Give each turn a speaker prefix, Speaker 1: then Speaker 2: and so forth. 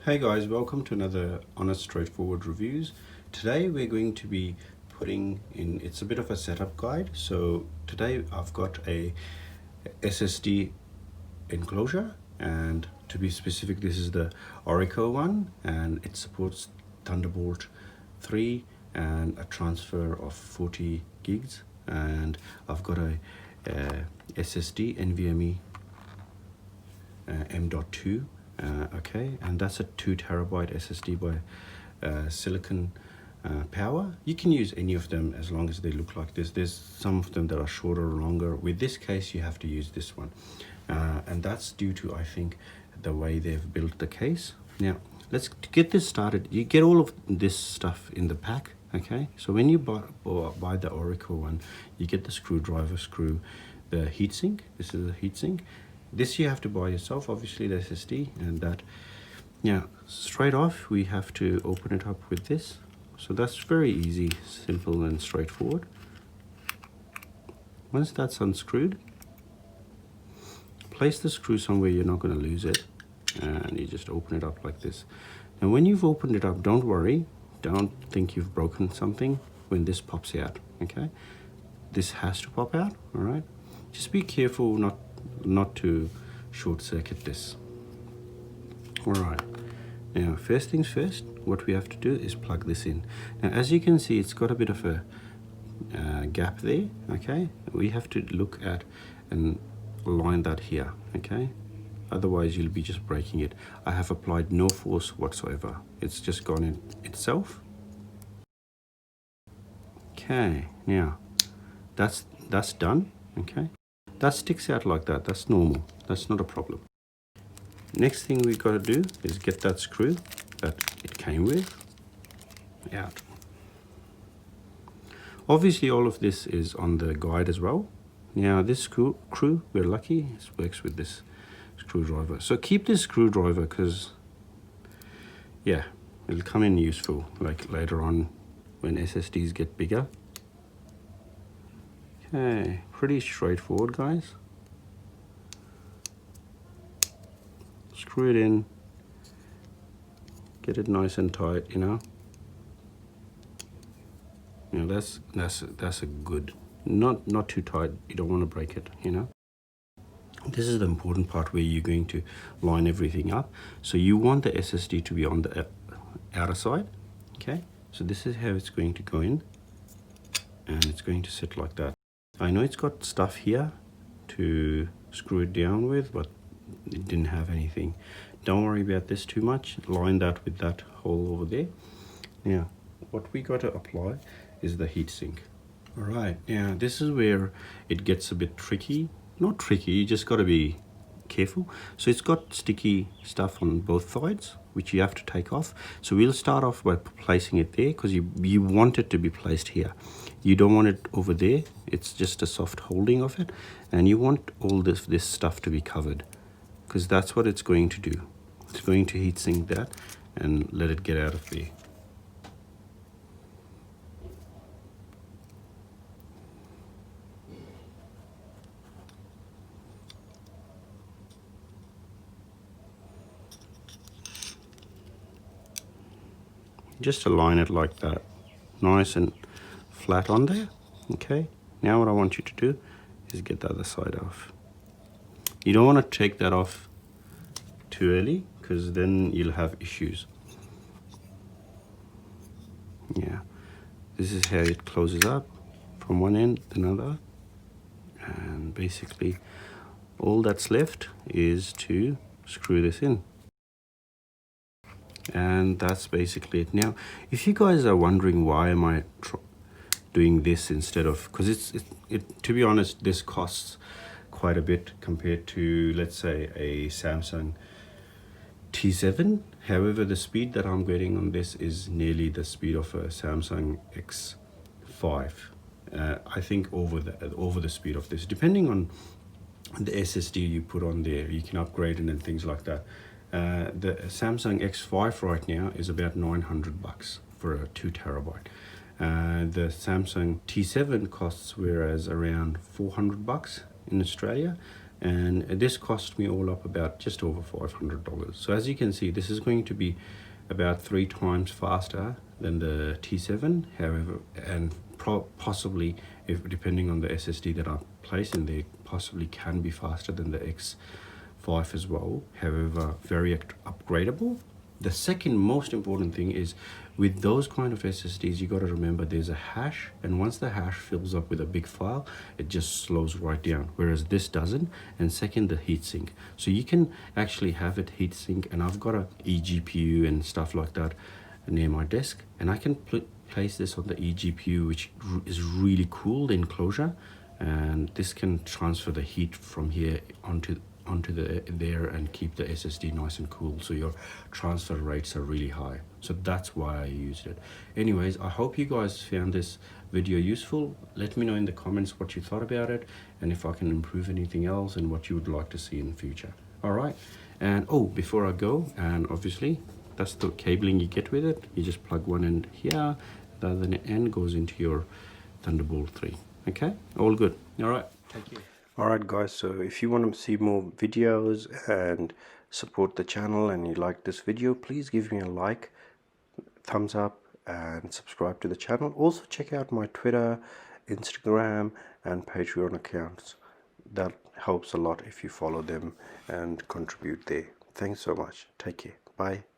Speaker 1: Hey guys, welcome to another honest straightforward reviews. Today we're going to be putting in, it's a bit of a setup guide. So today I've got a SSD enclosure, and to be specific, this is the Oracle one, and it supports Thunderbolt 3 and a transfer of 40 gigs. And I've got a SSD NVMe M.2. Okay, and that's a 2 terabyte SSD by Silicon Power. You can use any of them as long as they look like this. There's some of them that are shorter or longer. With this case, you have to use this one, and that's due to, I think, the way they've built the case. Now, let's get this started. You get all of this stuff in the pack. Okay, so when you buy the Oracle one, you get the screwdriver screw, the heatsink. This is a heatsink. This you have to buy yourself, obviously, the SSD, and that. Yeah, straight off we have to open it up with this. So that's very easy, simple and straightforward. Once that's unscrewed, place the screw somewhere you're not going to lose it, and you just open it up like this. Now when you've opened it up, don't worry, don't think you've broken something when this pops out. Okay, this has to pop out. All right, just be careful not to short circuit this. All right, now first things first, what we have to do is plug this in. Now as you can see, it's got a bit of a gap there. Okay, we have to look at and line that here. Okay, otherwise you'll be just breaking it. I have applied no force whatsoever, it's just gone in itself. Okay, now that's done. Okay, that sticks out like that. That's normal. That's not a problem. Next thing we got to do is get that screw that it came with out. Obviously, all of this is on the guide as well. Now, this screw, we're lucky, it works with this screwdriver. So keep this screwdriver because, yeah, it'll come in useful like later on when SSDs get bigger. Okay, pretty straightforward, guys. Screw it in, get it nice and tight, you know. You know, that's a good, not too tight. You don't want to break it, you know. This is the important part where you're going to line everything up. So you want the SSD to be on the outer side. Okay, so this is how it's going to go in, and it's going to sit like that. I know it's got stuff here to screw it down with, but it didn't have anything. Don't worry about this too much. Line that with that hole over there. Now, what we got to apply is the heatsink. All right, now this is where it gets a bit tricky. Not tricky, you just got to be careful. So it's got sticky stuff on both sides, which you have to take off. So we'll start off by placing it there because you want it to be placed here. You don't want it over there. It's just a soft holding of it, and you want all this stuff to be covered because that's what it's going to do. It's going to heat sink that and let it get out of there. Just align it like that, nice and flat on there. Okay, now what I want you to do is get the other side off. You don't want to take that off too early because then you'll have issues. Yeah, this is how it closes up from one end to another, and basically all that's left is to screw this in. And that's basically it. Now, if you guys are wondering why am I doing this instead of, because to be honest, this costs quite a bit compared to, let's say, a Samsung T7. However, the speed that I'm getting on this is nearly the speed of a Samsung X5. I think over the speed of this, depending on the SSD you put on there, you can upgrade it and things like that. The Samsung X5 right now is about $900 for a 2 terabyte. The Samsung T7 costs whereas around $400 in Australia, and this cost me all up about just over $500. So as you can see, this is going to be about 3 times faster than the T7. However, and possibly, if depending on the SSD that I place in there, possibly can be faster than the X5 as well. However, very upgradable. The second most important thing is, with those kind of SSDs, you got to remember there's a hash, and once the hash fills up with a big file, it just slows right down, whereas this doesn't. And second, the heatsink. So you can actually have it heatsink, and I've got a eGPU and stuff like that near my desk, and I can place this on the eGPU, which is really cool, the Enclosure, and this can transfer the heat from here onto there and keep the SSD nice and cool, so your transfer rates are really high. So that's why I used it. Anyways, I hope you guys found this video useful. Let me know in the comments what you thought about it, and if I can improve anything else, and what you would like to see in the future. All right, and oh, before I go, and obviously that's the cabling you get with it. You just plug one end here, the other end goes into your Thunderbolt 3. Okay, all good. All right, thank you. Alright guys, so if you want to see more videos and support the channel, and you like this video, please give me a like, thumbs up, and subscribe to the channel. Also check out my Twitter, Instagram, and Patreon accounts. That helps a lot if you follow them and contribute there. Thanks so much. Take care. Bye.